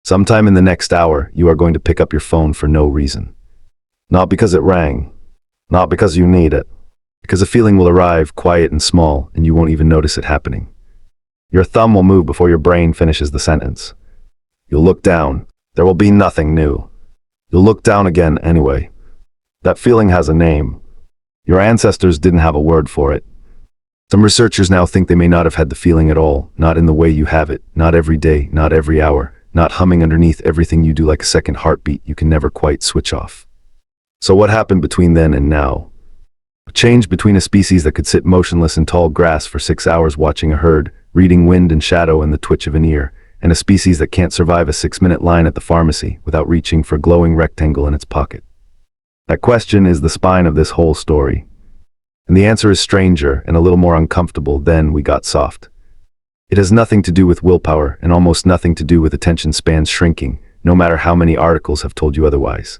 Sometime in the next hour, you are going to pick up your phone for no reason. Not because it rang, not because you need it, because a feeling will arrive quiet and small and you won't even notice it happening. Your thumb will move before your brain finishes the sentence. You'll look down. There will be nothing new. You'll look down again anyway. That feeling has a name. Your ancestors didn't have a word for it. Some researchers now think they may not have had the feeling at all, not in the way you have it, not every day, not every hour, not humming underneath everything you do like a second heartbeat you can never quite switch off. So what happened between then and now? A change between a species that could sit motionless in tall grass for 6 hours watching a herd, reading wind and shadow and the twitch of an ear, and a species that can't survive a 6-minute line at the pharmacy without reaching for a glowing rectangle in its pocket. That question is the spine of this whole story. And the answer is stranger and a little more uncomfortable than we got soft. It has nothing to do with willpower and almost nothing to do with attention spans shrinking, no matter how many articles have told you otherwise.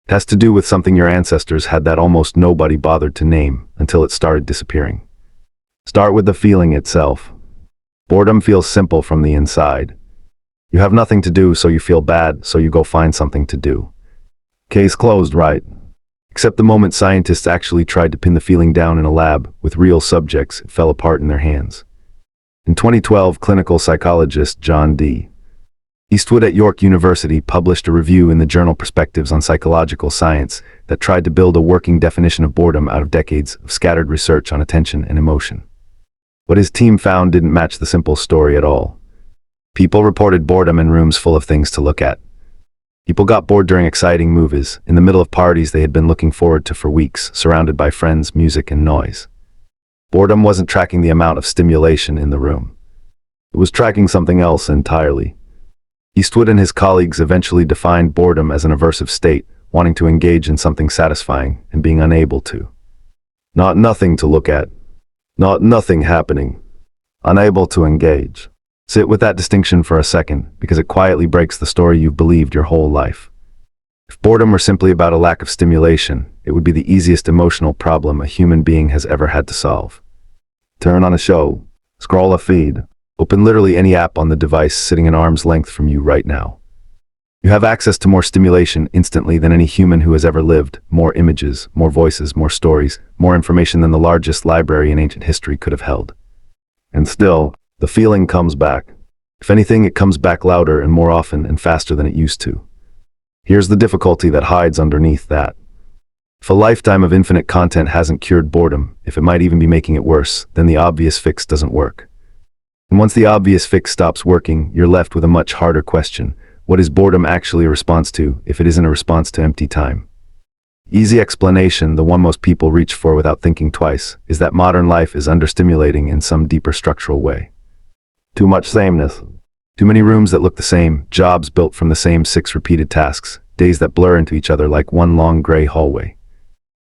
It has to do with something your ancestors had that almost nobody bothered to name until it started disappearing. Start with the feeling itself. Boredom feels simple from the inside. You have nothing to do, so you feel bad, so you go find something to do. Case closed, right? Except the moment scientists actually tried to pin the feeling down in a lab with real subjects, it fell apart in their hands. In 2012, clinical psychologist John D. Eastwood at York University published a review in the journal Perspectives on Psychological Science that tried to build a working definition of boredom out of decades of scattered research on attention and emotion. What his team found didn't match the simple story at all. People reported boredom in rooms full of things to look at. People got bored during exciting movies, in the middle of parties they had been looking forward to for weeks, surrounded by friends, music, and noise. Boredom wasn't tracking the amount of stimulation in the room. It was tracking something else entirely. Eastwood and his colleagues eventually defined boredom as an aversive state, wanting to engage in something satisfying and being unable to. Not nothing to look at. Not nothing happening. Unable to engage. Sit with that distinction for a second, because it quietly breaks the story you've believed your whole life. If boredom were simply about a lack of stimulation, it would be the easiest emotional problem a human being has ever had to solve. Turn on a show, scroll a feed, open literally any app on the device sitting an arm's length from you right now. You have access to more stimulation instantly than any human who has ever lived, more images, more voices, more stories, more information than the largest library in ancient history could have held. And still, the feeling comes back. If anything, it comes back louder and more often and faster than it used to. Here's the difficulty that hides underneath that. If a lifetime of infinite content hasn't cured boredom, if it might even be making it worse, then the obvious fix doesn't work. And once the obvious fix stops working, you're left with a much harder question. What is boredom actually a response to, if it isn't a response to empty time? Easy explanation, the one most people reach for without thinking twice, is that modern life is understimulating in some deeper structural way. Too much sameness. Too many rooms that look the same, jobs built from the same 6 repeated tasks, days that blur into each other like one long gray hallway.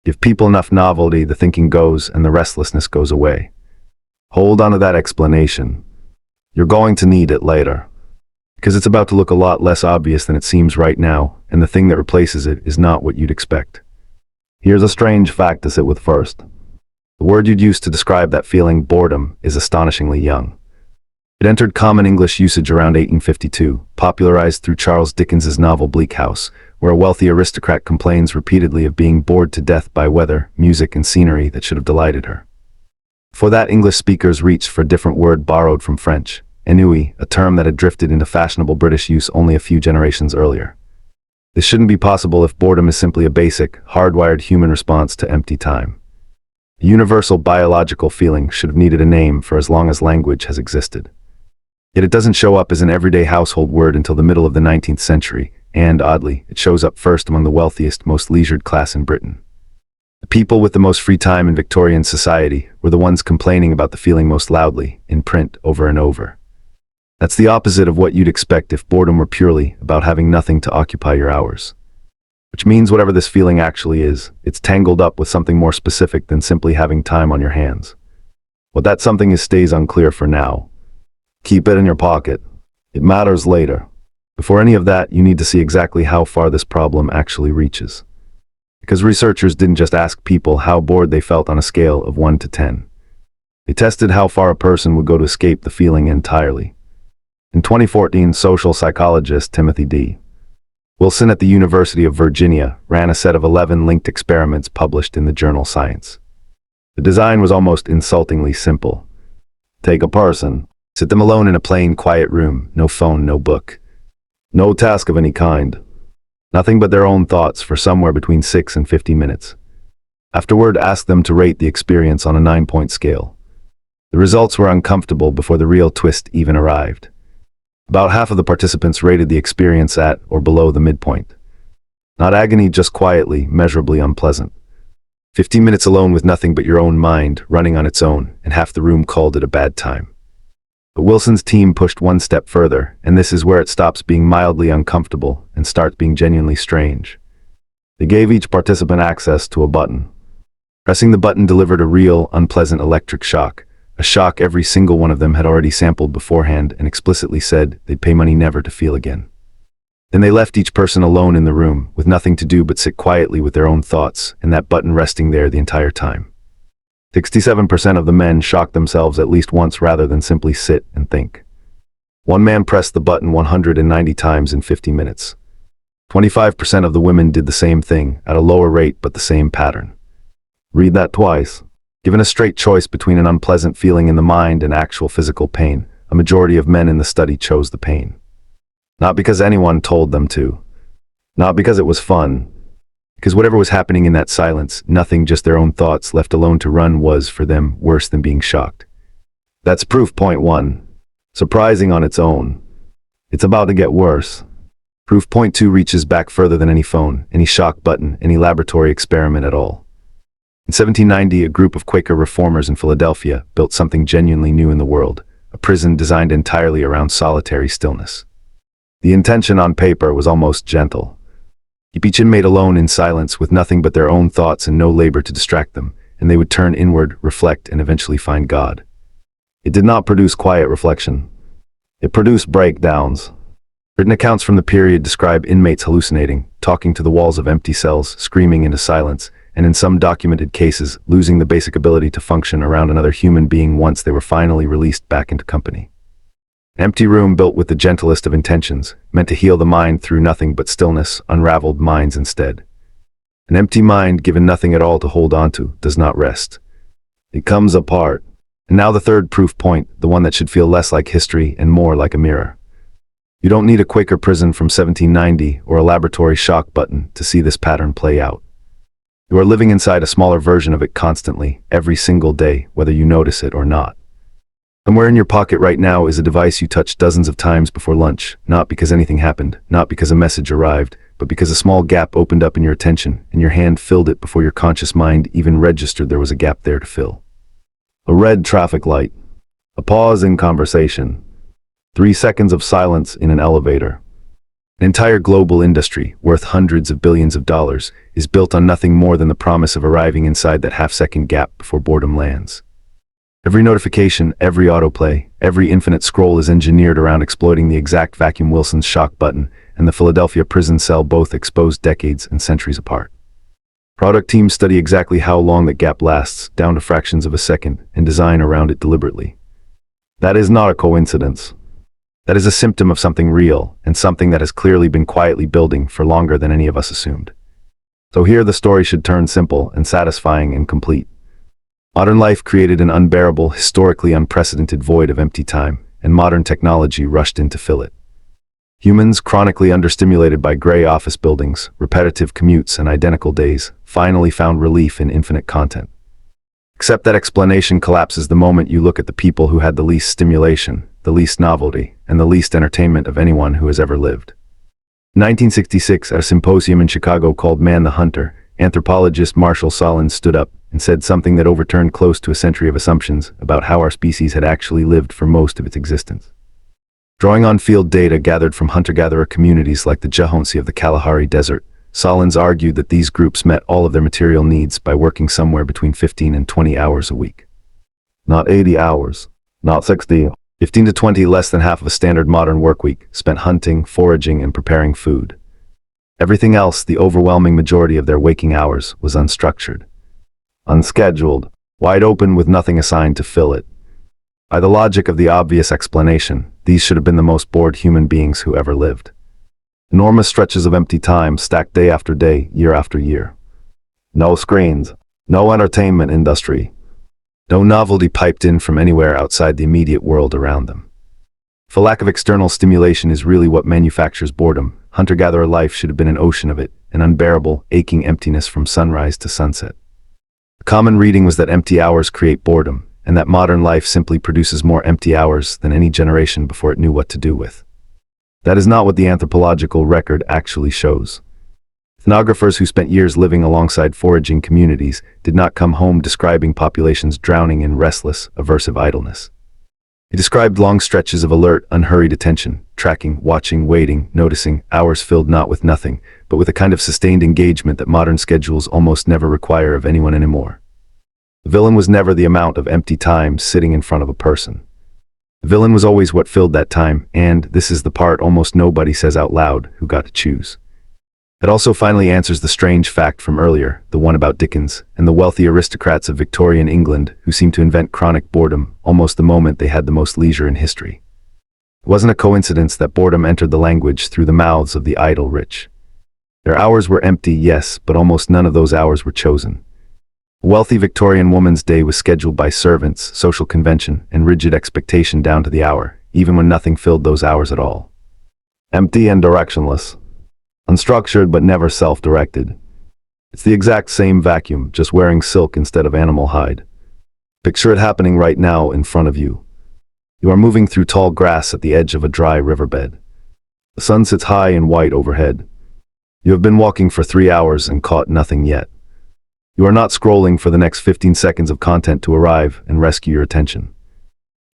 Give people enough novelty, the thinking goes and the restlessness goes away. Hold on to that explanation. You're going to need it later. Because it's about to look a lot less obvious than it seems right now, and the thing that replaces it is not what you'd expect. Here's a strange fact to sit with first. The word you'd use to describe that feeling, boredom, is astonishingly young. It entered common English usage around 1852, popularized through Charles Dickens's novel Bleak House, where a wealthy aristocrat complains repeatedly of being bored to death by weather, music, and scenery that should have delighted her. For that, English speakers reached for a different word borrowed from French, ennui, a term that had drifted into fashionable British use only a few generations earlier. This shouldn't be possible if boredom is simply a basic, hardwired human response to empty time. A universal biological feeling should have needed a name for as long as language has existed. Yet it doesn't show up as an everyday household word until the middle of the 19th century, and, oddly, it shows up first among the wealthiest, most leisured class in Britain. The people with the most free time in Victorian society were the ones complaining about the feeling most loudly, in print, over and over. That's the opposite of what you'd expect if boredom were purely about having nothing to occupy your hours. Which means whatever this feeling actually is, it's tangled up with something more specific than simply having time on your hands. What that something is stays unclear for now. Keep it in your pocket. It matters later. Before any of that, you need to see exactly how far this problem actually reaches. Because researchers didn't just ask people how bored they felt on a scale of 1 to 10. They tested how far a person would go to escape the feeling entirely. In 2014, social psychologist Timothy D. Wilson at the University of Virginia ran a set of 11 linked experiments published in the journal Science. The design was almost insultingly simple. Take a person, sit them alone in a plain, quiet room, no phone, no book, no task of any kind, nothing but their own thoughts for somewhere between 6 and 50 minutes. Afterward, ask them to rate the experience on a 9-point scale. The results were uncomfortable before the real twist even arrived. About half of the participants rated the experience at or below the midpoint. Not agony, just quietly, measurably unpleasant. 15 minutes alone with nothing but your own mind running on its own, and half the room called it a bad time. But Wilson's team pushed one step further, and this is where it stops being mildly uncomfortable and starts being genuinely strange. They gave each participant access to a button. Pressing the button delivered a real, unpleasant electric shock, a shock every single one of them had already sampled beforehand and explicitly said they'd pay money never to feel again. Then they left each person alone in the room, with nothing to do but sit quietly with their own thoughts, and that button resting there the entire time. 67% of the men shocked themselves at least once rather than simply sit and think. One man pressed the button 190 times in 50 minutes. 25% of the women did the same thing, at a lower rate but the same pattern. Read that twice. Given a straight choice between an unpleasant feeling in the mind and actual physical pain, a majority of men in the study chose the pain. Not because anyone told them to. Not because it was fun. Because whatever was happening in that silence, nothing, just their own thoughts left alone to run, was, for them, worse than being shocked. That's proof point 1. Surprising on its own. It's about to get worse. Proof point 2 reaches back further than any phone, any shock button, any laboratory experiment at all. In 1790, a group of Quaker reformers in Philadelphia built something genuinely new in the world, a prison designed entirely around solitary stillness. The intention on paper was almost gentle. Keep each inmate alone in silence with nothing but their own thoughts and no labor to distract them, and they would turn inward, reflect, and eventually find God. It did not produce quiet reflection. It produced breakdowns. Written accounts from the period describe inmates hallucinating, talking to the walls of empty cells, screaming into silence, and in some documented cases, losing the basic ability to function around another human being once they were finally released back into company. An empty room built with the gentlest of intentions, meant to heal the mind through nothing but stillness, unraveled minds instead. An empty mind given nothing at all to hold on to does not rest. It comes apart. And now the third proof point, the one that should feel less like history and more like a mirror. You don't need a Quaker prison from 1790 or a laboratory shock button to see this pattern play out. You are living inside a smaller version of it constantly, every single day, whether you notice it or not. Somewhere in your pocket right now is a device you touched dozens of times before lunch, not because anything happened, not because a message arrived, but because a small gap opened up in your attention, and your hand filled it before your conscious mind even registered there was a gap there to fill. A red traffic light. A pause in conversation. 3 seconds of silence in an elevator. An entire global industry, worth hundreds of billions of dollars, is built on nothing more than the promise of arriving inside that half-second gap before boredom lands. Every notification, every autoplay, every infinite scroll is engineered around exploiting the exact vacuum Wilson's shock button and the Philadelphia prison cell, both exposed decades and centuries apart. Product teams study exactly how long that gap lasts, down to fractions of a second, and design around it deliberately. That is not a coincidence. That is a symptom of something real, and something that has clearly been quietly building for longer than any of us assumed. So here the story should turn simple and satisfying and complete. Modern life created an unbearable, historically unprecedented void of empty time, and modern technology rushed in to fill it. Humans, chronically understimulated by gray office buildings, repetitive commutes, and identical days, finally found relief in infinite content. Except that explanation collapses the moment you look at the people who had the least stimulation, the least novelty, and the least entertainment of anyone who has ever lived. In 1966, at a symposium in Chicago called Man the Hunter, anthropologist Marshall Solins stood up and said something that overturned close to a century of assumptions about how our species had actually lived for most of its existence. Drawing on field data gathered from hunter-gatherer communities like the Jahonsi of the Kalahari Desert, Solins argued that these groups met all of their material needs by working somewhere between 15 and 20 hours a week. Not 80 hours, not 60, 15 to 20, less than half of a standard modern work week, spent hunting, foraging, and preparing food. Everything else, the overwhelming majority of their waking hours, was unstructured, unscheduled, wide open with nothing assigned to fill it. By the logic of the obvious explanation, these should have been the most bored human beings who ever lived. Enormous stretches of empty time stacked day after day, year after year. No screens, no entertainment industry, no novelty piped in from anywhere outside the immediate world around them. If a lack of external stimulation is really what manufactures boredom, hunter-gatherer life should have been an ocean of it, an unbearable, aching emptiness from sunrise to sunset. The common reading was that empty hours create boredom, and that modern life simply produces more empty hours than any generation before it knew what to do with. That is not what the anthropological record actually shows. Ethnographers who spent years living alongside foraging communities did not come home describing populations drowning in restless, aversive idleness. They described long stretches of alert, unhurried attention, tracking, watching, waiting, noticing, hours filled not with nothing, but with a kind of sustained engagement that modern schedules almost never require of anyone anymore. The villain was never the amount of empty time sitting in front of a person. The villain was always what filled that time, and this is the part almost nobody says out loud who got to choose. It also finally answers the strange fact from earlier, the one about Dickens, and the wealthy aristocrats of Victorian England who seemed to invent chronic boredom almost the moment they had the most leisure in history. It wasn't a coincidence that boredom entered the language through the mouths of the idle rich. Their hours were empty, yes, but almost none of those hours were chosen. A wealthy Victorian woman's day was scheduled by servants, social convention, and rigid expectation down to the hour, even when nothing filled those hours at all. Empty and directionless. Unstructured but never self-directed. It's the exact same vacuum, just wearing silk instead of animal hide. Picture it happening right now in front of you. You are moving through tall grass at the edge of a dry riverbed. The sun sits high and white overhead. You have been walking for 3 hours and caught nothing yet. You are not scrolling for the next 15 seconds of content to arrive and rescue your attention.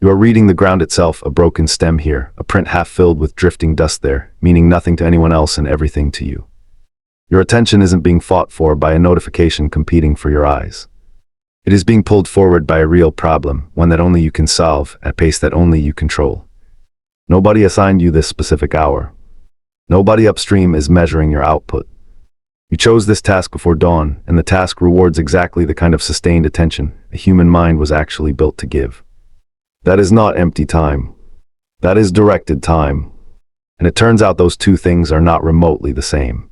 You are reading the ground itself, a broken stem here, a print half filled with drifting dust there, meaning nothing to anyone else and everything to you. Your attention isn't being fought for by a notification competing for your eyes. It is being pulled forward by a real problem, one that only you can solve, at a pace that only you control. Nobody assigned you this specific hour. Nobody upstream is measuring your output. You chose this task before dawn, and the task rewards exactly the kind of sustained attention a human mind was actually built to give. That is not empty time. That is directed time. And it turns out those two things are not remotely the same.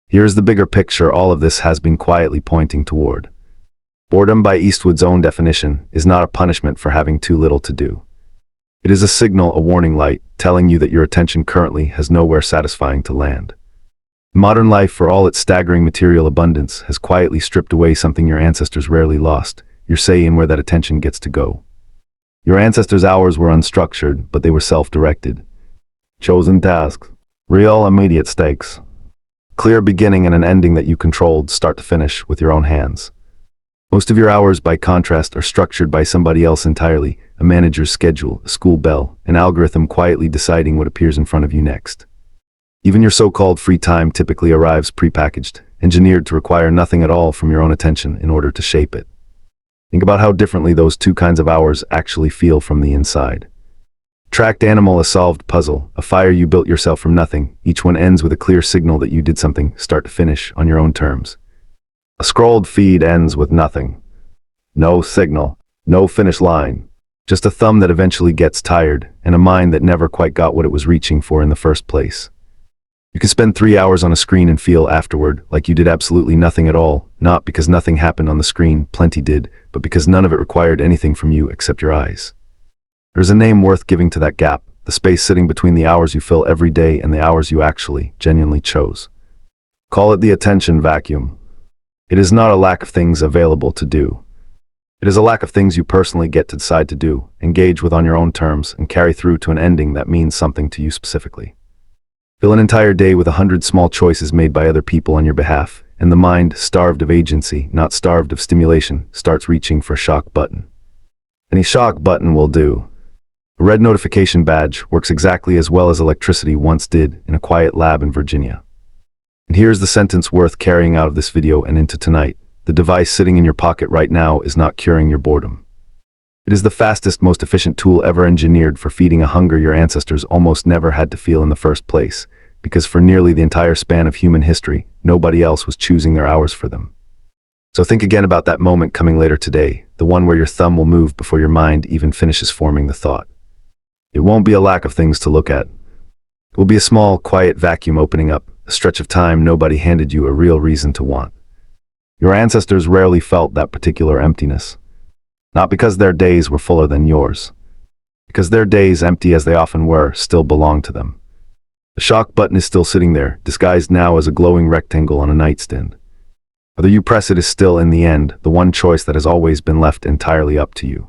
Here's the bigger picture all of this has been quietly pointing toward. Boredom, by Eastwood's own definition, is not a punishment for having too little to do. It is a signal, a warning light, telling you that your attention currently has nowhere satisfying to land. Modern life, for all its staggering material abundance, has quietly stripped away something your ancestors rarely lost, your say in where that attention gets to go. Your ancestors' hours were unstructured, but they were self-directed. Chosen tasks. Real, immediate stakes. Clear beginning and an ending that you controlled, start to finish, with your own hands. Most of your hours, by contrast, are structured by somebody else entirely, a manager's schedule, a school bell, an algorithm quietly deciding what appears in front of you next. Even your so-called free time typically arrives prepackaged, engineered to require nothing at all from your own attention in order to shape it. Think about how differently those two kinds of hours actually feel from the inside. Tracked animal, a solved puzzle, a fire you built yourself from nothing, each one ends with a clear signal that you did something, start to finish, on your own terms. A scrolled feed ends with nothing. No signal, no finish line, just a thumb that eventually gets tired, and a mind that never quite got what it was reaching for in the first place. You can spend 3 hours on a screen and feel afterward like you did absolutely nothing at all, not because nothing happened on the screen, plenty did, but because none of it required anything from you except your eyes. There's a name worth giving to that gap, the space sitting between the hours you fill every day and the hours you actually, genuinely chose. Call it the attention vacuum. It is not a lack of things available to do. It is a lack of things you personally get to decide to do, engage with on your own terms, and carry through to an ending that means something to you specifically. Fill an entire day with 100 small choices made by other people on your behalf, and the mind, starved of agency, not starved of stimulation, starts reaching for a shock button. Any shock button will do. A red notification badge works exactly as well as electricity once did in a quiet lab in Virginia. And here's the sentence worth carrying out of this video and into tonight. The device sitting in your pocket right now is not curing your boredom. It is the fastest, most efficient tool ever engineered for feeding a hunger your ancestors almost never had to feel in the first place, because for nearly the entire span of human history, nobody else was choosing their hours for them. So think again about that moment coming later today, the one where your thumb will move before your mind even finishes forming the thought. It won't be a lack of things to look at. It will be a small, quiet vacuum opening up, a stretch of time nobody handed you a real reason to want. Your ancestors rarely felt that particular emptiness. Not because their days were fuller than yours. Because their days, empty as they often were, still belonged to them. The shock button is still sitting there, disguised now as a glowing rectangle on a nightstand. Whether you press it is still, in the end, the one choice that has always been left entirely up to you.